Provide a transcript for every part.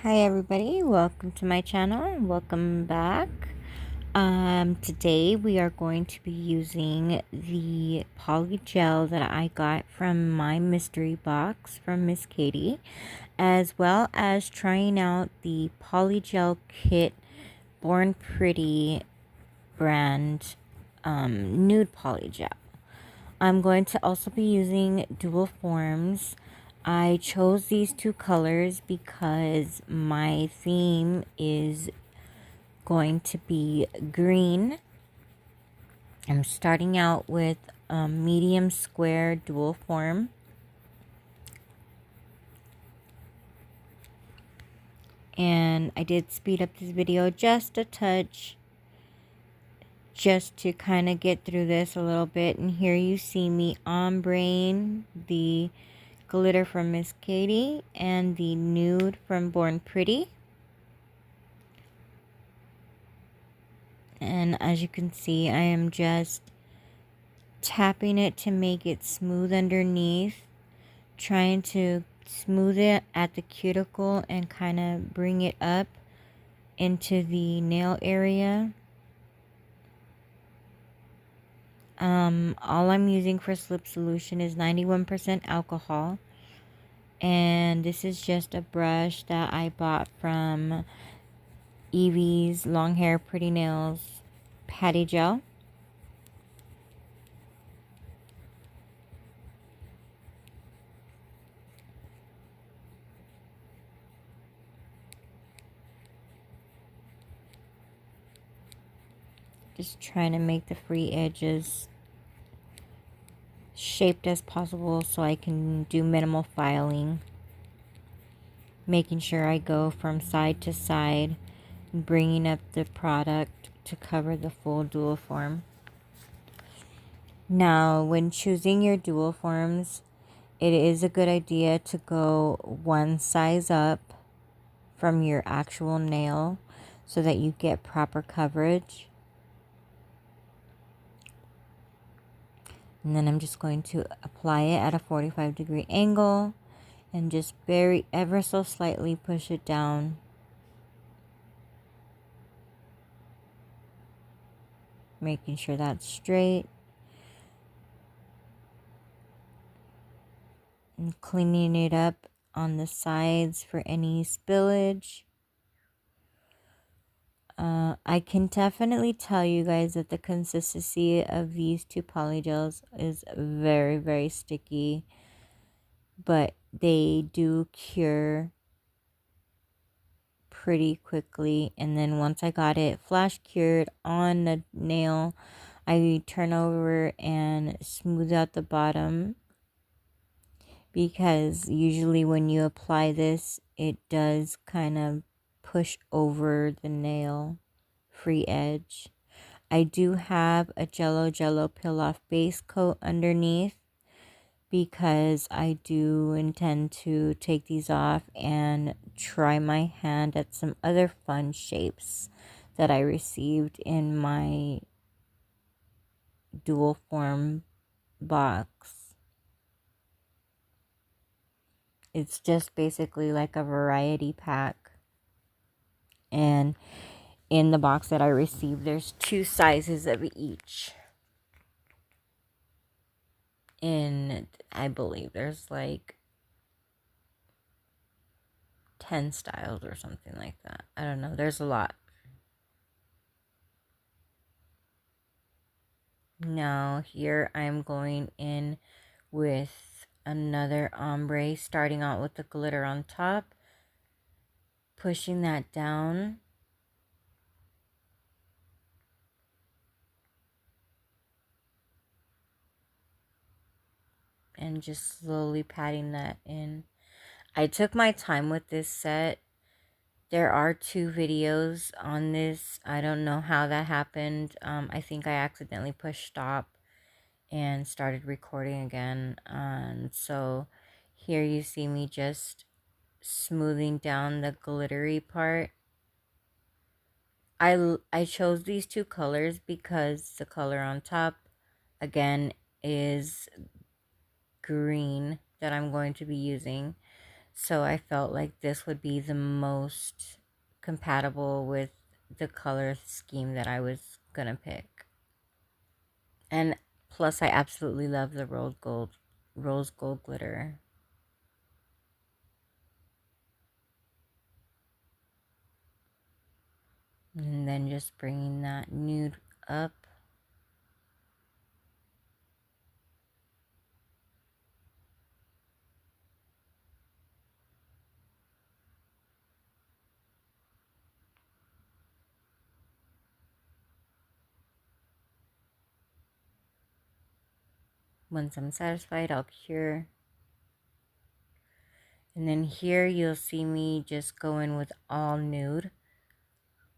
Hi everybody, welcome to my channel. Welcome back. Today we are going to be using the POLYGEL that I got from my mystery box from Miss Katie, as well as trying out the POLYGEL kit Born Pretty brand nude polygel. I'm going to also be using dual forms. I chose these two colors because my theme is going to be green. I'm starting out with a medium square dual form. And I did speed up this video just a touch, just to kind of get through this a little bit. And here you see me ombreing the glitter from Miss Katie and the nude from Born Pretty. And as you can see, I am just tapping it to make it smooth underneath, trying to smooth it at the cuticle and kind of bring it up into the nail area. All I'm using for slip solution is 91% alcohol, and this is just a brush that I bought from Evie's Long Hair Pretty Nails Patty Gel. Just trying to make the free edges shaped as possible so I can do minimal filing. Making sure I go from side to side, bringing up the product to cover the full dual form. Now, when choosing your dual forms, it is a good idea to go one size up from your actual nail so that you get proper coverage. And then I'm just going to apply it at a 45-degree angle and just very ever so slightly push it down. Making sure that's straight. And cleaning it up on the sides for any spillage. I can definitely tell you guys that the consistency of these two polygels is very, very sticky, but they do cure pretty quickly. And then once I got it flash cured on the nail, I turn over and smooth out the bottom, because usually when you apply this, it does kind of push over the nail free edge. I do have a Jello peel off base coat underneath, because I do intend to take these off and try my hand at some other fun shapes that I received in my dual form box. It's just basically like a variety pack. And in the box that I received, there's 2 sizes of each. And I believe there's like 10 styles or something like that. I don't know. There's a lot. Now here I'm going in with another ombre, starting out with the glitter on top, pushing that down, and just slowly patting that in. I took my time with this set. There are 2 videos on this. I don't know how that happened. I think I accidentally pushed stop and started recording again. And so here you see me just smoothing down the glittery part. I chose these 2 colors because the color on top, again, is green that I'm going to be using. So I felt like this would be the most compatible with the color scheme that I was gonna pick. And plus, I absolutely love the rose gold glitter. And then just bringing that nude up. Once I'm satisfied, I'll cure. And then here you'll see me just go in with all nude,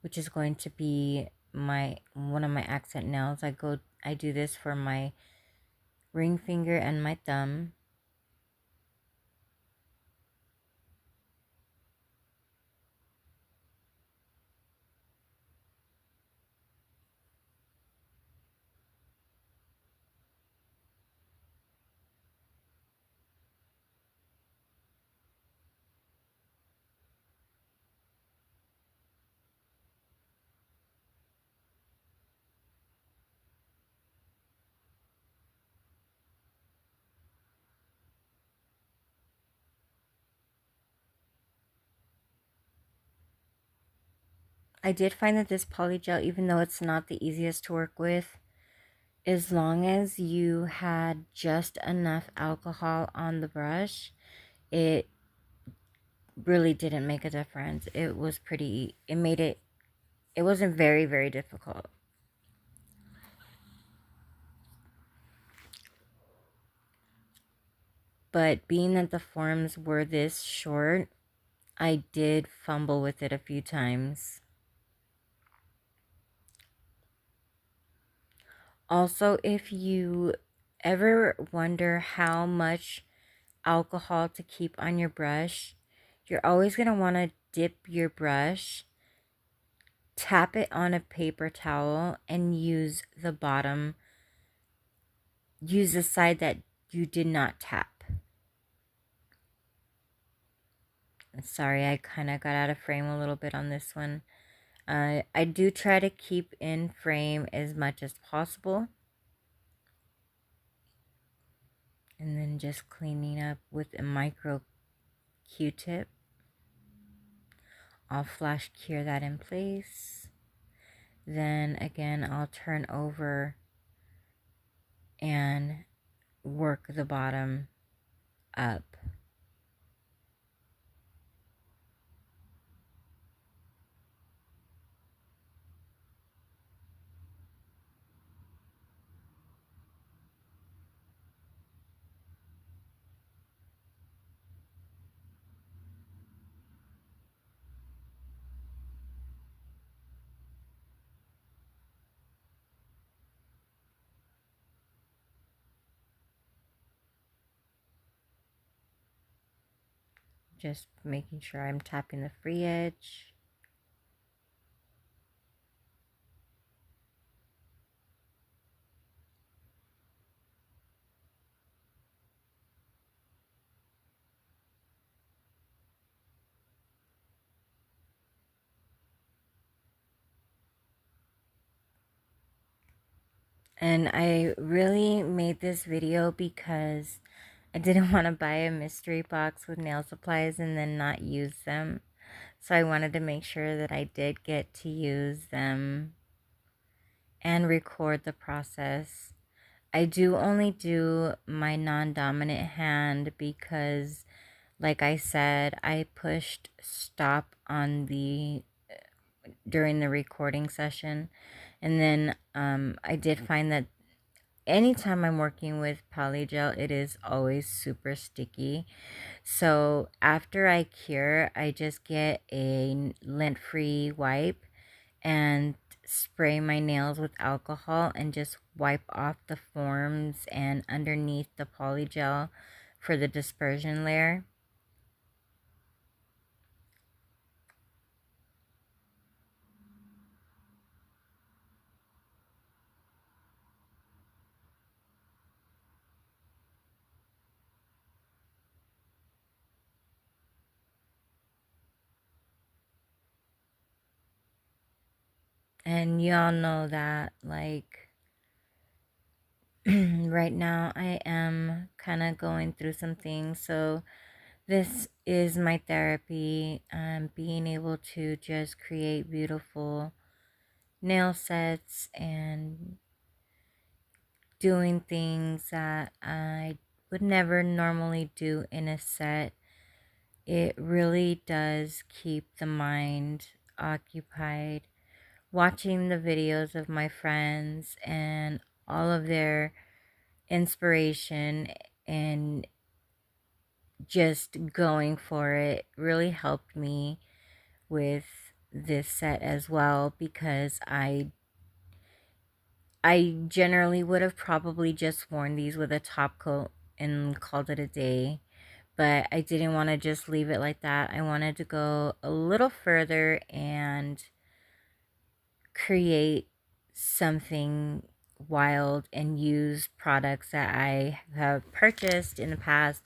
which is going to be one of my accent nails. I do this for my ring finger and my thumb. I did find that this polygel, even though it's not the easiest to work with, as long as you had just enough alcohol on the brush, it really didn't make a difference. It was pretty, it wasn't very, very difficult. But being that the forms were this short, I did fumble with it a few times. Also, if you ever wonder how much alcohol to keep on your brush, you're always going to want to dip your brush, tap it on a paper towel, and use the bottom, use the side that you did not tap. Sorry, I kind of got out of frame a little bit on this one. I do try to keep in frame as much as possible. And then just cleaning up with a micro Q-tip. I'll flash cure that in place. Then again, I'll turn over and work the bottom up. Just making sure I'm tapping the free edge. And I really made this video because I didn't want to buy a mystery box with nail supplies and then not use them. So I wanted to make sure that I did get to use them and record the process. I do only do my non-dominant hand because, like I said, I pushed stop on during the recording session. And then I did find that anytime I'm working with polygel, it is always super sticky. So after I cure, I just get a lint-free wipe and spray my nails with alcohol and just wipe off the forms and underneath the polygel for the dispersion layer. And y'all know that, like, right now I am kind of going through some things. So this is my therapy. Being able to just create beautiful nail sets and doing things that I would never normally do in a set. It really does keep the mind occupied. Watching the videos of my friends and all of their inspiration and just going for it really helped me with this set as well, because I generally would have probably just worn these with a top coat and called it a day, but I didn't want to just leave it like that. I wanted to go a little further and create something wild and use products that I have purchased in the past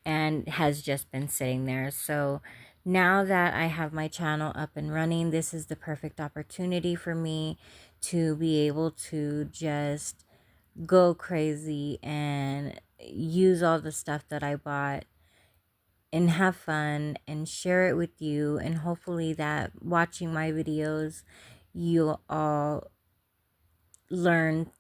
and has just been sitting there. So now that I have my channel up and running, this is the perfect opportunity for me to be able to just go crazy and use all the stuff that I bought and have fun and share it with you, and hopefully that watching my videos you all learn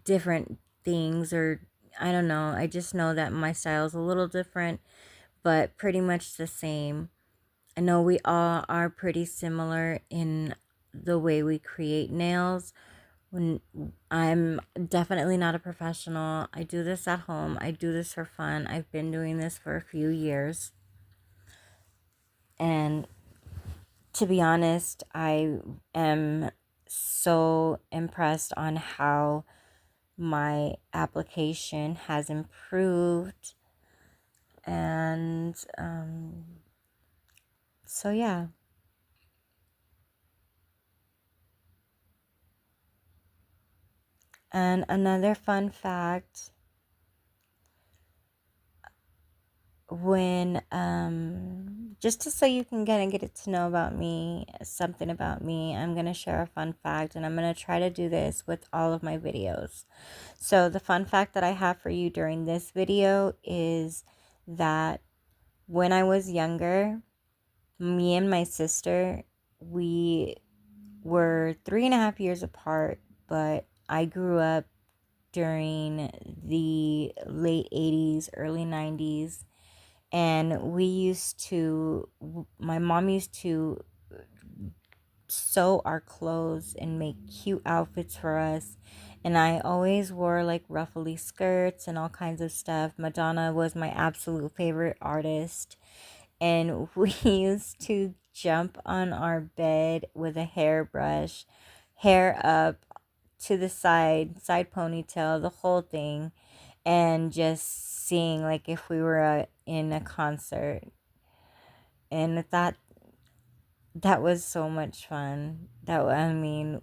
different things, or I don't know, I just know that my style is a little different but pretty much the same. I know we all are pretty similar in the way we create nails. When I'm definitely not a professional, I do this at home, I do this for fun. I've been doing this for a few years, and to be honest, I am so impressed on how my application has improved. And so, yeah. And another fun fact, when just to so you can get it to know about me, something about me, I'm gonna share a fun fact, and I'm gonna try to do this with all of my videos. So the fun fact that I have for you during this video is that when I was younger, me and my sister, we were 3.5 years apart, but I grew up during the late 80s, early 90s. And my mom used to sew our clothes and make cute outfits for us. And I always wore like ruffly skirts and all kinds of stuff. Madonna was my absolute favorite artist. And we used to jump on our bed with a hairbrush, hair up to the side ponytail, the whole thing, and just sing like if we were in a concert. And that was so much fun. I mean,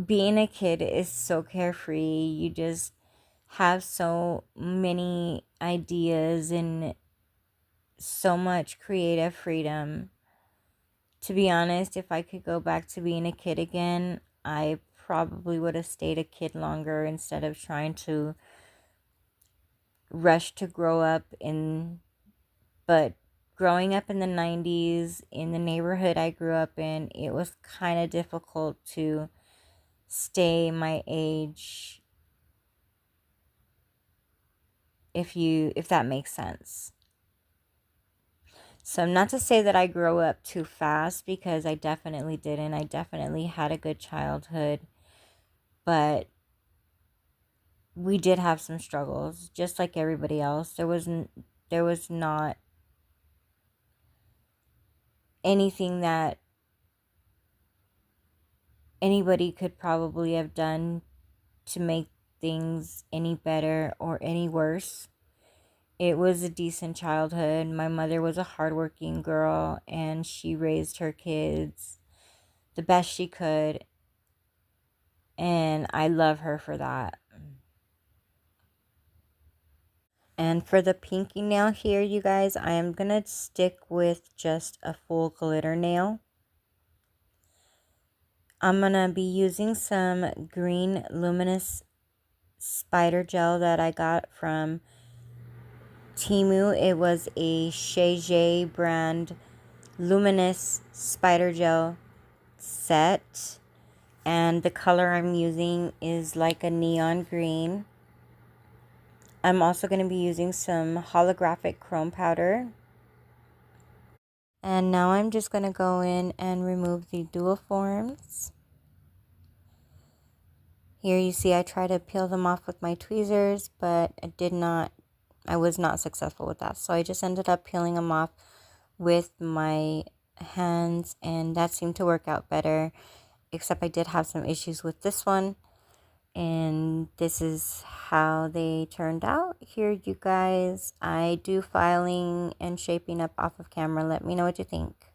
being a kid is so carefree. You just have so many ideas and so much creative freedom. To be honest, if I could go back to being a kid again, I probably would have stayed a kid longer instead of trying to rush to grow up in. But growing up in the 90s, in the neighborhood I grew up in, it was kind of difficult to stay my age, if that makes sense. So not to say that I grew up too fast, because I definitely didn't. I definitely had a good childhood, but we did have some struggles, just like everybody else. There was not anything that anybody could probably have done to make things any better or any worse. It was a decent childhood. My mother was a hardworking girl, and she raised her kids the best she could, and I love her for that. And for the pinky nail here, you guys, I am going to stick with just a full glitter nail. I'm going to be using some green luminous spider gel that I got from Temu. It was a Shea brand luminous spider gel set. And the color I'm using is like a neon green. I'm also going to be using some holographic chrome powder. And now I'm just going to go in and remove the dual forms. Here you see I try to peel them off with my tweezers, but I was not successful with that. So I just ended up peeling them off with my hands, and that seemed to work out better, except I did have some issues with this one. And this is how they turned out. Here, you guys, I do filing and shaping up off of camera. Let me know what you think.